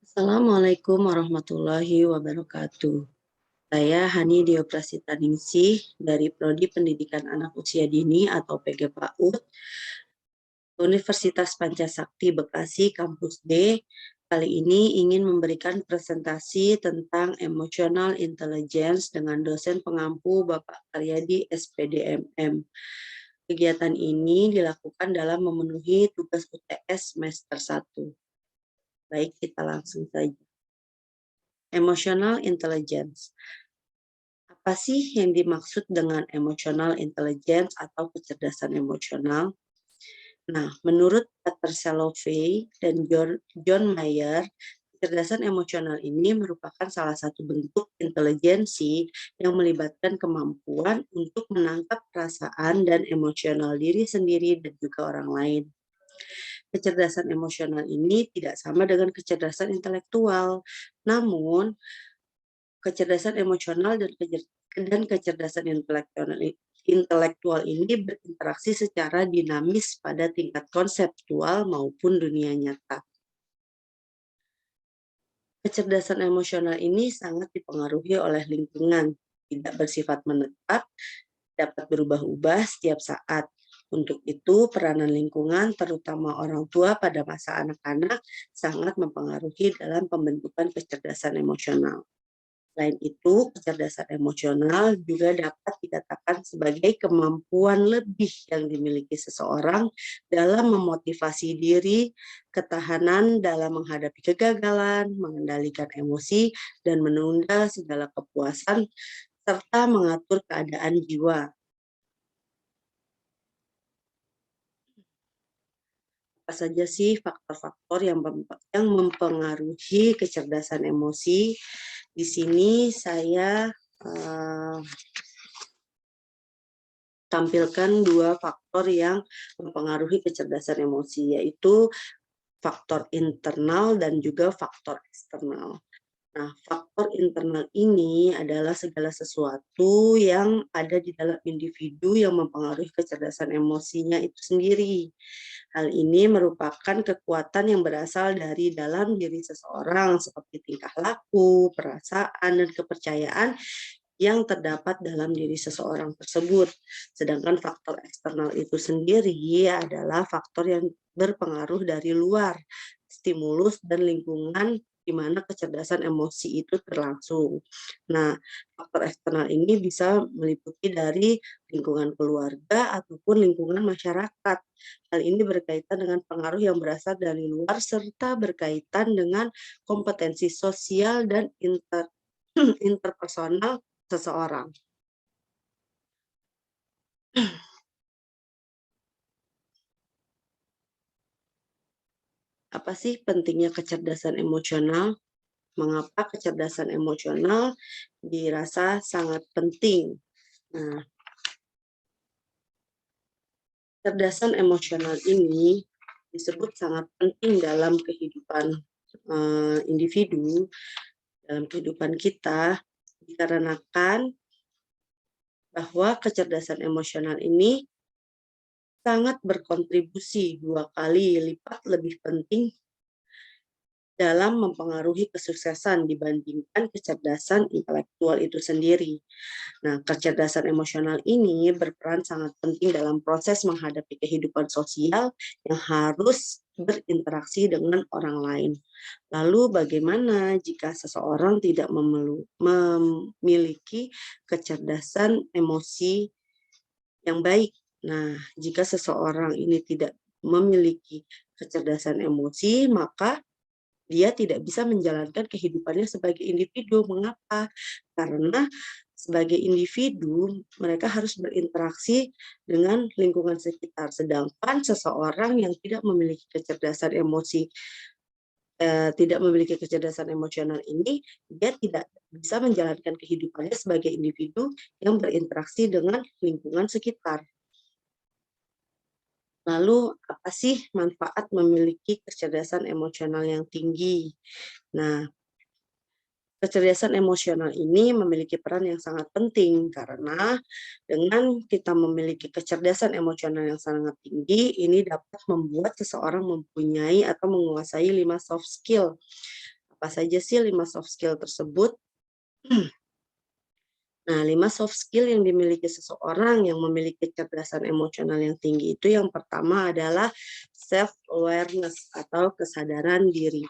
Assalamualaikum warahmatullahi wabarakatuh. Saya Hani Dioprasitaningsih dari Prodi Pendidikan Anak Usia Dini atau PGPAUD, Universitas Pancasakti Bekasi, Kampus D. Kali ini ingin memberikan presentasi tentang Emotional Intelligence dengan dosen pengampu Bapak Karyadi SPDMM. Kegiatan ini dilakukan dalam memenuhi tugas UTS semester 1. Baik, kita langsung saja. Emotional Intelligence. Apa sih yang dimaksud dengan emotional intelligence atau kecerdasan emosional? Nah, menurut Peter Salovey dan John Mayer, kecerdasan emosional ini merupakan salah satu bentuk intelijensi yang melibatkan kemampuan untuk menangkap perasaan dan emosional diri sendiri dan juga orang lain. Kecerdasan emosional ini tidak sama dengan kecerdasan intelektual, namun kecerdasan emosional dan kecerdasan intelektual ini berinteraksi secara dinamis pada tingkat konseptual maupun dunia nyata. Kecerdasan emosional ini sangat dipengaruhi oleh lingkungan, tidak bersifat menetap, dapat berubah-ubah setiap saat. Untuk itu, peranan lingkungan, terutama orang tua pada masa anak-anak, sangat mempengaruhi dalam pembentukan kecerdasan emosional. Selain itu, kecerdasan emosional juga dapat dikatakan sebagai kemampuan lebih yang dimiliki seseorang dalam memotivasi diri, ketahanan dalam menghadapi kegagalan, mengendalikan emosi, dan menunda segala kepuasan, serta mengatur keadaan jiwa. Apa saja sih faktor-faktor yang mempengaruhi kecerdasan emosi? Di sini saya tampilkan dua faktor yang mempengaruhi kecerdasan emosi, yaitu faktor internal dan juga faktor eksternal. Nah, faktor internal ini adalah segala sesuatu yang ada di dalam individu yang mempengaruhi kecerdasan emosinya itu sendiri. Hal ini merupakan kekuatan yang berasal dari dalam diri seseorang, seperti tingkah laku, perasaan, dan kepercayaan yang terdapat dalam diri seseorang tersebut. Sedangkan faktor eksternal itu sendiri adalah faktor yang berpengaruh dari luar, stimulus dan lingkungan di mana kecerdasan emosi itu berlangsung. Nah, faktor eksternal ini bisa meliputi dari lingkungan keluarga ataupun lingkungan masyarakat. Hal ini berkaitan dengan pengaruh yang berasal dari luar serta berkaitan dengan kompetensi sosial dan interpersonal seseorang. Apa sih pentingnya kecerdasan emosional? Mengapa kecerdasan emosional dirasa sangat penting? Nah, kecerdasan emosional ini disebut sangat penting dalam kehidupan individu, dalam kehidupan kita, dikarenakan bahwa kecerdasan emosional ini sangat berkontribusi 2 kali lipat lebih penting dalam mempengaruhi kesuksesan dibandingkan kecerdasan intelektual itu sendiri. Nah, kecerdasan emosional ini berperan sangat penting dalam proses menghadapi kehidupan sosial yang harus berinteraksi dengan orang lain. Lalu bagaimana jika seseorang tidak memiliki kecerdasan emosi yang baik? Nah, jika seseorang ini tidak memiliki kecerdasan emosi, maka dia tidak bisa menjalankan kehidupannya sebagai individu. Mengapa? Karena sebagai individu, mereka harus berinteraksi dengan lingkungan sekitar. Sedangkan seseorang yang tidak memiliki kecerdasan emosi, tidak memiliki kecerdasan emosional ini, dia tidak bisa menjalankan kehidupannya sebagai individu yang berinteraksi dengan lingkungan sekitar. Lalu, apa sih manfaat memiliki kecerdasan emosional yang tinggi? Nah, kecerdasan emosional ini memiliki peran yang sangat penting karena dengan kita memiliki kecerdasan emosional yang sangat tinggi, ini dapat membuat seseorang mempunyai atau menguasai 5 soft skill. Apa saja sih 5 soft skill tersebut? Nah, 5 soft skill yang dimiliki seseorang yang memiliki kecerdasan emosional yang tinggi itu yang pertama adalah self-awareness atau kesadaran diri.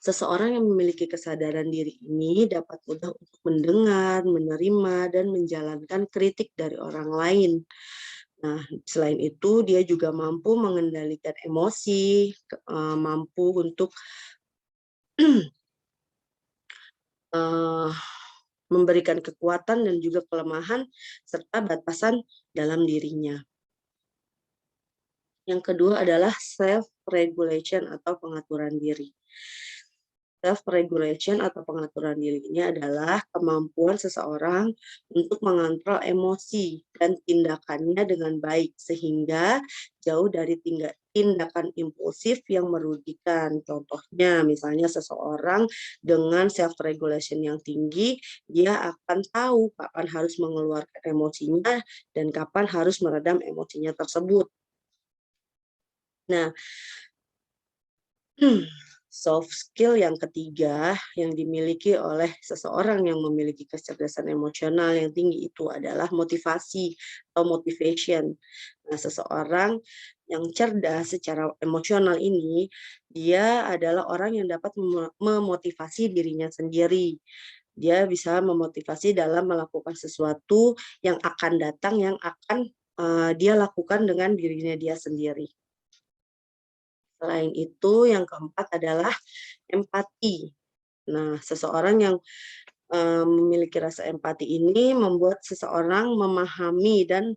Seseorang yang memiliki kesadaran diri ini dapat mudah untuk mendengar, menerima, dan menjalankan kritik dari orang lain. Nah, selain itu dia juga mampu mengendalikan emosi, mampu untuk memberikan kekuatan dan juga kelemahan serta batasan dalam dirinya. Yang kedua adalah self-regulation atau pengaturan diri. Self-regulation atau pengaturan diri ini adalah kemampuan seseorang untuk mengontrol emosi dan tindakannya dengan baik sehingga jauh dari tindakan impulsif yang merugikan. Contohnya, misalnya seseorang dengan self-regulation yang tinggi, dia akan tahu kapan harus mengeluarkan emosinya dan kapan harus meredam emosinya tersebut. Nah, soft skill yang ketiga yang dimiliki oleh seseorang yang memiliki kecerdasan emosional yang tinggi itu adalah motivasi atau motivation. Nah, seseorang yang cerdas secara emosional ini, dia adalah orang yang dapat memotivasi dirinya sendiri. Dia bisa memotivasi dalam melakukan sesuatu yang akan datang, yang akan dia lakukan dengan dirinya dia sendiri. Selain itu, yang keempat adalah empati. Nah, seseorang yang memiliki rasa empati ini membuat seseorang memahami dan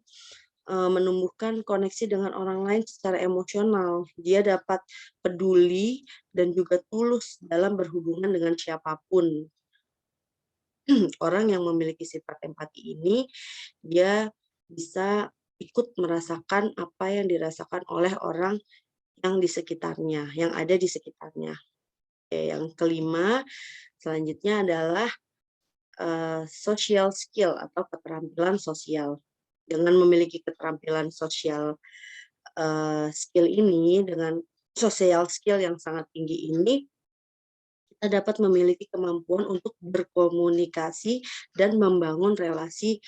menumbuhkan koneksi dengan orang lain secara emosional. Dia dapat peduli dan juga tulus dalam berhubungan dengan siapapun. Orang yang memiliki sifat empati ini, dia bisa ikut merasakan apa yang dirasakan oleh orang yang di sekitarnya, yang ada di sekitarnya. Oke, yang kelima, selanjutnya adalah social skill atau keterampilan sosial. Dengan memiliki keterampilan sosial skill ini, dengan social skill yang sangat tinggi ini, kita dapat memiliki kemampuan untuk berkomunikasi dan membangun relasi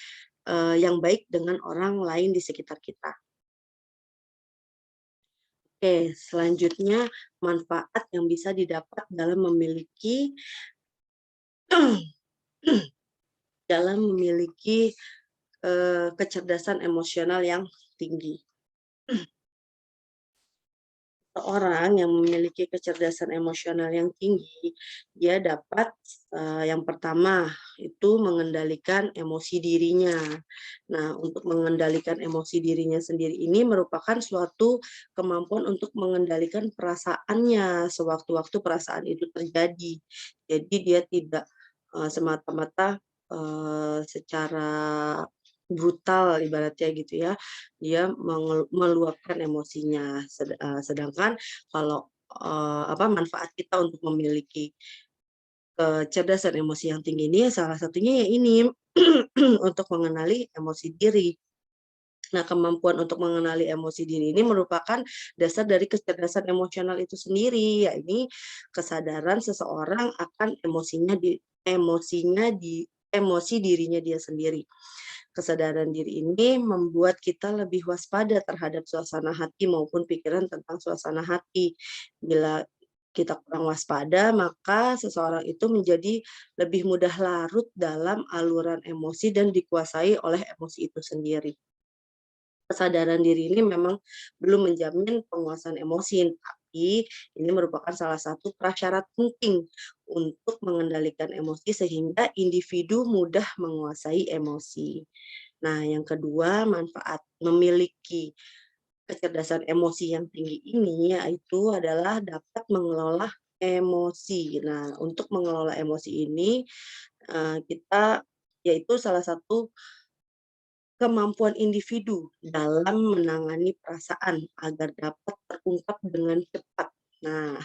yang baik dengan orang lain di sekitar kita. Oke, selanjutnya manfaat yang bisa didapat dalam memiliki kecerdasan emosional yang tinggi. Seorang yang memiliki kecerdasan emosional yang tinggi, dia dapat yang pertama itu mengendalikan emosi dirinya. Nah, untuk mengendalikan emosi dirinya sendiri ini merupakan suatu kemampuan untuk mengendalikan perasaannya sewaktu-waktu perasaan itu terjadi. Jadi dia tidak semata-mata secara brutal ibaratnya gitu ya, dia meluapkan emosinya. Sedangkan kalau manfaat kita untuk memiliki kecerdasan emosi yang tinggi ini salah satunya ya ini untuk mengenali emosi diri. Nah, kemampuan untuk mengenali emosi diri ini merupakan dasar dari kecerdasan emosional itu sendiri, yakni kesadaran seseorang akan emosi dirinya dia sendiri. Kesadaran diri ini membuat kita lebih waspada terhadap suasana hati maupun pikiran tentang suasana hati. Bila kita kurang waspada, maka seseorang itu menjadi lebih mudah larut dalam aluran emosi dan dikuasai oleh emosi itu sendiri. Kesadaran diri ini memang belum menjamin penguasaan emosi, tapi ini merupakan salah satu prasyarat penting untuk mengendalikan emosi sehingga individu mudah menguasai emosi. Nah, yang kedua, manfaat memiliki kecerdasan emosi yang tinggi ini yaitu adalah dapat mengelola emosi. Nah, untuk mengelola emosi ini kita yaitu salah satu kemampuan individu dalam menangani perasaan agar dapat terungkap dengan cepat. Nah,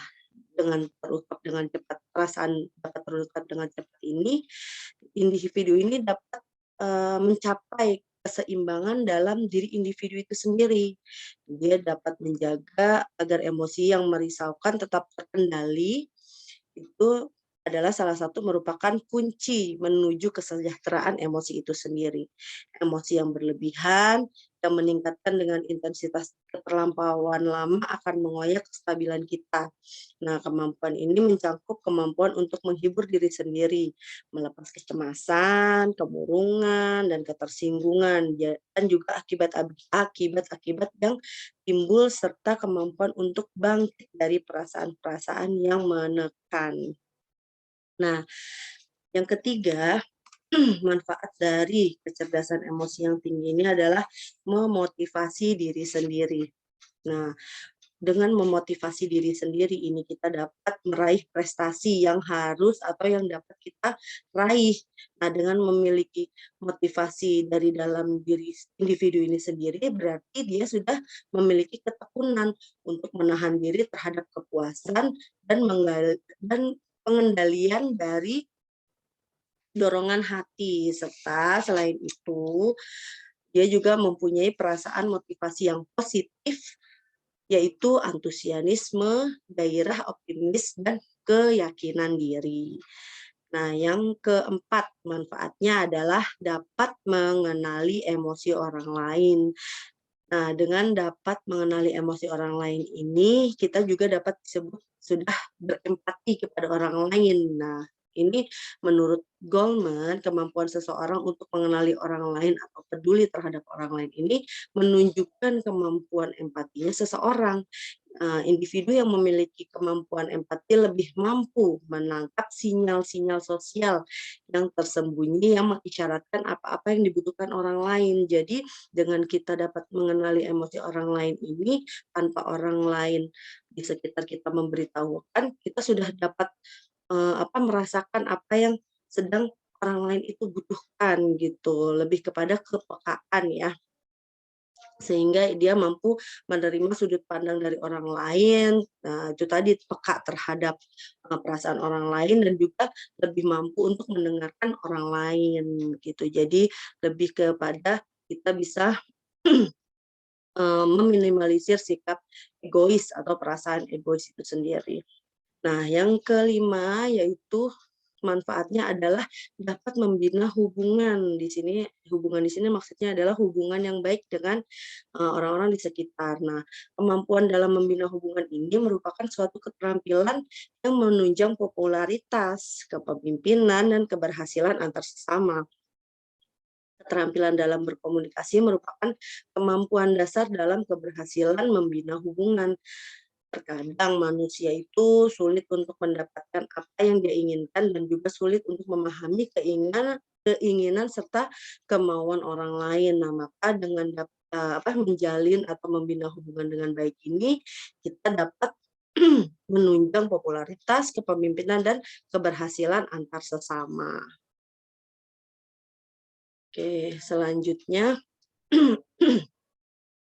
dengan terungkap dengan cepat, perasaan dapat terungkap dengan cepat ini, individu ini dapat mencapai keseimbangan dalam diri individu itu sendiri. Dia dapat menjaga agar emosi yang merisaukan tetap terkendali, itu adalah salah satu merupakan kunci menuju kesejahteraan emosi itu sendiri. Emosi yang berlebihan, yang meningkatkan dengan intensitas keterlampauan lama akan mengoyak kestabilan kita. Nah, kemampuan ini mencakup kemampuan untuk menghibur diri sendiri, melepas kecemasan, kemurungan, dan ketersinggungan, dan juga akibat-akibat yang timbul serta kemampuan untuk bangkit dari perasaan-perasaan yang menekan. Nah, yang ketiga, manfaat dari kecerdasan emosi yang tinggi ini adalah memotivasi diri sendiri. Nah, dengan memotivasi diri sendiri ini kita dapat meraih prestasi yang harus atau yang dapat kita raih. Nah, dengan memiliki motivasi dari dalam diri individu ini sendiri, berarti dia sudah memiliki ketekunan untuk menahan diri terhadap kepuasan dan pengendalian dari dorongan hati, serta selain itu dia juga mempunyai perasaan motivasi yang positif, yaitu antusiasme, gairah, optimis, dan keyakinan diri. Nah, yang keempat manfaatnya adalah dapat mengenali emosi orang lain. Nah, dengan dapat mengenali emosi orang lain ini, kita juga dapat disebut sudah berempati kepada orang lain. Nah, ini menurut Goleman, kemampuan seseorang untuk mengenali orang lain atau peduli terhadap orang lain ini menunjukkan kemampuan empatinya seseorang. Individu yang memiliki kemampuan empati lebih mampu menangkap sinyal-sinyal sosial yang tersembunyi yang mengisyaratkan apa-apa yang dibutuhkan orang lain. Jadi dengan kita dapat mengenali emosi orang lain ini, tanpa orang lain di sekitar kita memberitahukan, kita sudah dapat merasakan apa yang sedang orang lain itu butuhkan gitu, lebih kepada kepekaan ya. Sehingga dia mampu menerima sudut pandang dari orang lain, itu tadi peka terhadap, perasaan orang lain dan juga lebih mampu untuk mendengarkan orang lain gitu. Jadi lebih kepada kita bisa meminimalisir sikap egois atau perasaan egois itu sendiri. Nah, yang kelima yaitu manfaatnya adalah dapat membina hubungan. Hubungan di sini maksudnya adalah hubungan yang baik dengan orang-orang di sekitar. Nah, kemampuan dalam membina hubungan ini merupakan suatu keterampilan yang menunjang popularitas, kepemimpinan, dan keberhasilan antar sesama. Keterampilan dalam berkomunikasi merupakan kemampuan dasar dalam keberhasilan membina hubungan. Terkadang manusia itu sulit untuk mendapatkan apa yang dia inginkan dan juga sulit untuk memahami keinginan serta kemauan orang lain. Nah, maka dengan menjalin atau membina hubungan dengan baik ini, kita dapat menunjang popularitas, kepemimpinan, dan keberhasilan antar sesama. Oke, selanjutnya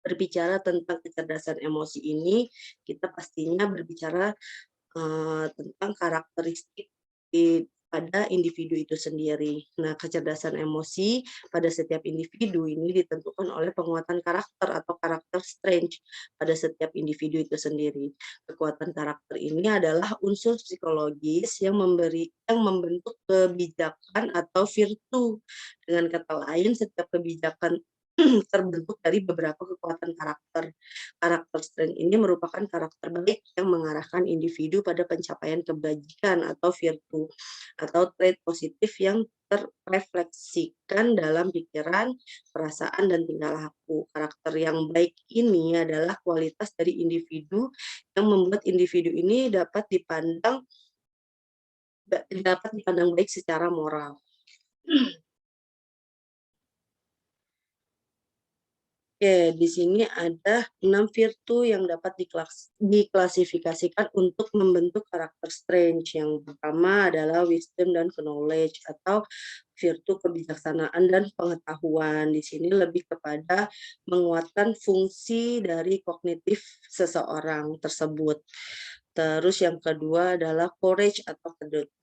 berbicara tentang kecerdasan emosi ini, kita pastinya berbicara tentang karakteristik pada individu itu sendiri. Nah, kecerdasan emosi pada setiap individu ini ditentukan oleh penguatan karakter atau karakter strength pada setiap individu itu sendiri. Kekuatan karakter ini adalah unsur psikologis yang membentuk kebijakan atau virtu. Dengan kata lain, setiap kebijakan terbentuk dari beberapa kekuatan karakter. Karakter strength ini merupakan karakter baik yang mengarahkan individu pada pencapaian kebajikan atau virtu, atau trait positif yang terrefleksikan dalam pikiran, perasaan, dan tingkah laku. Karakter yang baik ini adalah kualitas dari individu yang membuat individu ini dapat dipandang baik secara moral. Oke, di sini ada 6 virtu yang dapat diklasifikasikan untuk membentuk karakter strength. Yang pertama adalah wisdom dan knowledge atau virtu kebijaksanaan dan pengetahuan. Di sini lebih kepada menguatkan fungsi dari kognitif seseorang tersebut. Terus yang kedua adalah courage atau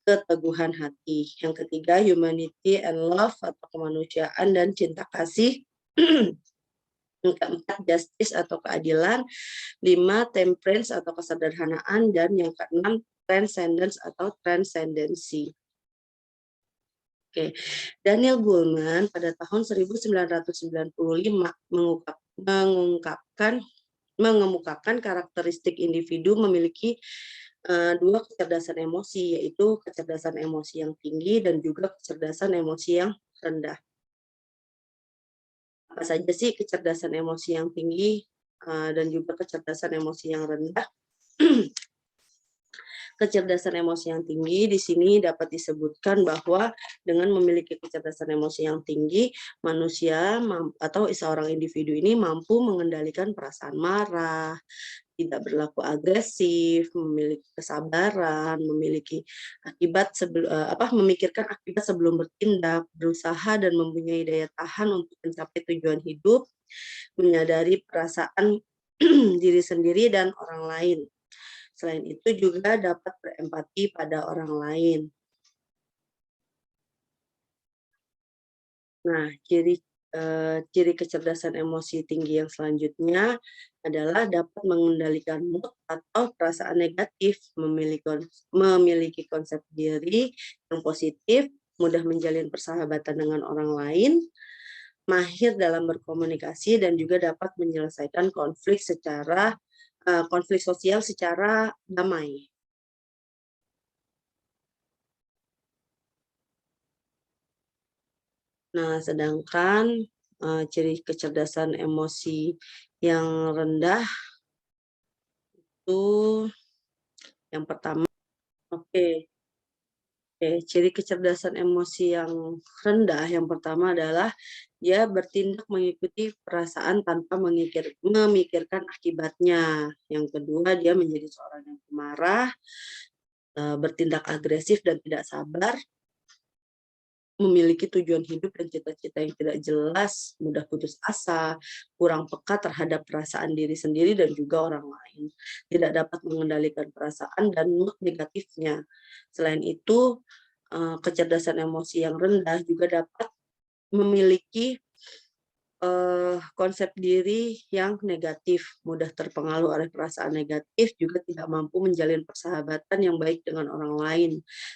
keteguhan hati. Yang ketiga humanity and love atau kemanusiaan dan cinta kasih. Yang keempat, justice atau keadilan. 5, temperance atau kesederhanaan. Dan yang keenam, transcendence atau transcendensi. Oke, Daniel Goleman pada tahun 1995 mengemukakan karakteristik individu memiliki dua kecerdasan emosi, yaitu kecerdasan emosi yang tinggi dan juga kecerdasan emosi yang rendah. Apa saja sih kecerdasan emosi yang tinggi dan juga kecerdasan emosi yang rendah? Kecerdasan emosi yang tinggi di sini dapat disebutkan bahwa dengan memiliki kecerdasan emosi yang tinggi, manusia atau seorang individu ini mampu mengendalikan perasaan marah, tidak berlaku agresif, memiliki kesabaran, memikirkan akibat sebelum bertindak, berusaha dan mempunyai daya tahan untuk mencapai tujuan hidup, menyadari perasaan diri sendiri dan orang lain. Selain itu juga dapat berempati pada orang lain. Nah, ciri kecerdasan emosi tinggi yang selanjutnya adalah dapat mengendalikan mood atau perasaan negatif, memiliki konsep diri yang positif, mudah menjalin persahabatan dengan orang lain, mahir dalam berkomunikasi, dan juga dapat menyelesaikan konflik sosial secara damai. Nah, sedangkan ciri kecerdasan emosi yang rendah itu yang pertama, oke, ciri kecerdasan emosi yang rendah yang pertama adalah dia bertindak mengikuti perasaan tanpa memikirkan akibatnya. Yang kedua, dia menjadi seorang yang pemarah, bertindak agresif dan tidak sabar, memiliki tujuan hidup dan cita-cita yang tidak jelas, mudah putus asa, kurang peka terhadap perasaan diri sendiri dan juga orang lain, tidak dapat mengendalikan perasaan dan mood negatifnya. Selain itu, kecerdasan emosi yang rendah juga dapat memiliki konsep diri yang negatif, mudah terpengaruh oleh perasaan negatif, juga tidak mampu menjalin persahabatan yang baik dengan orang lain.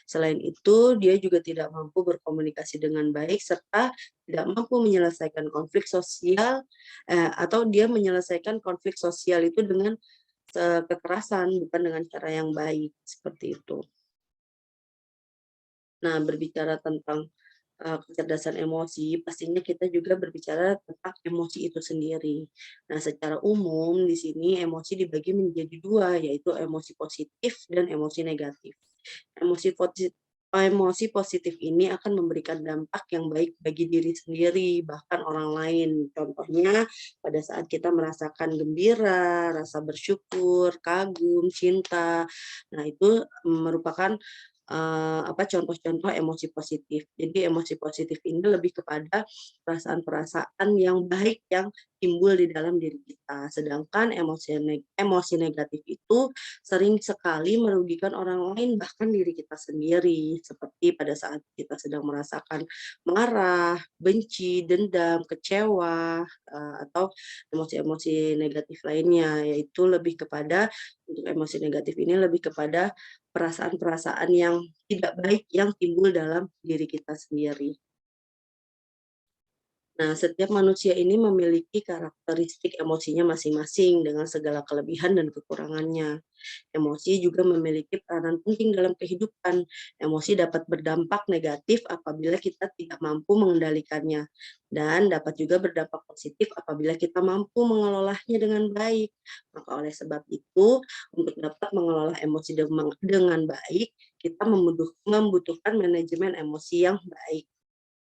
Selain itu, dia juga tidak mampu berkomunikasi dengan baik, serta tidak mampu menyelesaikan konflik sosial, atau dia menyelesaikan konflik sosial itu dengan kekerasan, bukan dengan cara yang baik, seperti itu. Nah, berbicara tentang kecerdasan emosi, pastinya kita juga berbicara tentang emosi itu sendiri. Nah, secara umum di sini emosi dibagi menjadi dua, yaitu emosi positif dan emosi negatif. Emosi positif ini akan memberikan dampak yang baik bagi diri sendiri, bahkan orang lain. Contohnya, pada saat kita merasakan gembira, rasa bersyukur, kagum, cinta. Nah, itu merupakan contoh-contoh emosi positif. Jadi emosi positif ini lebih kepada perasaan-perasaan yang baik yang timbul di dalam diri kita. Sedangkan emosi negatif itu sering sekali merugikan orang lain, bahkan diri kita sendiri. Seperti pada saat kita sedang merasakan marah, benci, dendam, kecewa, atau emosi-emosi negatif lainnya, yaitu lebih kepada, untuk emosi negatif ini lebih kepada perasaan-perasaan yang tidak baik yang timbul dalam diri kita sendiri. Nah, setiap manusia ini memiliki karakteristik emosinya masing-masing dengan segala kelebihan dan kekurangannya. Emosi juga memiliki peranan penting dalam kehidupan. Emosi dapat berdampak negatif apabila kita tidak mampu mengendalikannya, dan dapat juga berdampak positif apabila kita mampu mengelolanya dengan baik. Maka oleh sebab itu, untuk dapat mengelola emosi dengan baik, kita membutuhkan manajemen emosi yang baik.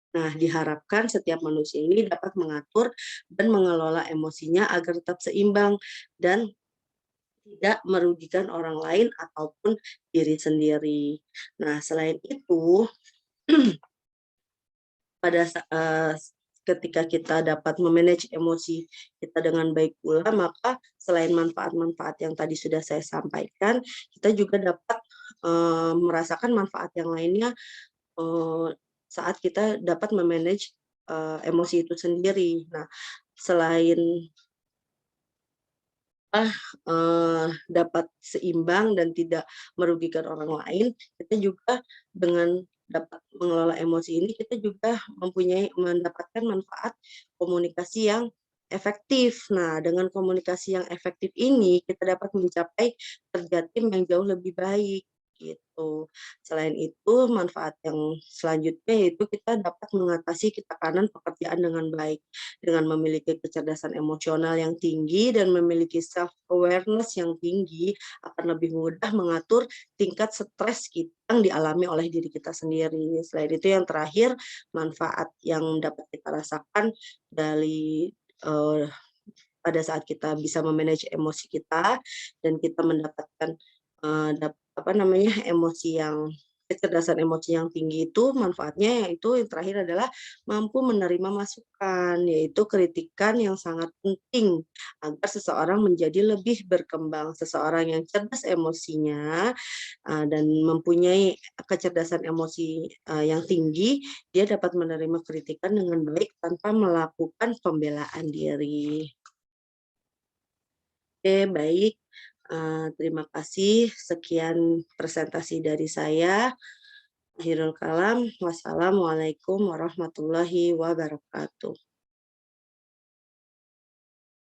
Nah, diharapkan setiap manusia ini dapat mengatur dan mengelola emosinya agar tetap seimbang dan tidak merugikan orang lain ataupun diri sendiri. Nah, selain itu, ketika kita dapat memanage emosi kita dengan baik pula, maka selain manfaat-manfaat yang tadi sudah saya sampaikan, kita juga dapat merasakan manfaat yang lainnya saat kita dapat memanage emosi itu sendiri. Nah, selain dapat seimbang dan tidak merugikan orang lain, kita juga dengan dapat mengelola emosi ini, kita juga mendapatkan manfaat komunikasi yang efektif. Nah, dengan komunikasi yang efektif ini, kita dapat mencapai kerja tim yang jauh lebih baik, gitu. Selain itu, manfaat yang selanjutnya yaitu kita dapat mengatasi tekanan pekerjaan dengan baik. Dengan memiliki kecerdasan emosional yang tinggi dan memiliki self awareness yang tinggi, akan lebih mudah mengatur tingkat stres yang dialami oleh diri kita sendiri. Selain itu yang terakhir, manfaat yang dapat kita rasakan dari pada saat kita bisa memanage emosi kita dan kita mendapatkan emosi yang kecerdasan emosi yang tinggi itu manfaatnya yaitu yang terakhir adalah mampu menerima masukan, yaitu kritikan yang sangat penting agar seseorang menjadi lebih berkembang. Seseorang yang cerdas emosinya dan mempunyai kecerdasan emosi yang tinggi, dia dapat menerima kritikan dengan baik tanpa melakukan pembelaan diri. Oke, baik. Terima kasih. Sekian presentasi dari saya. Akhirul kalam. Wassalamualaikum warahmatullahi wabarakatuh.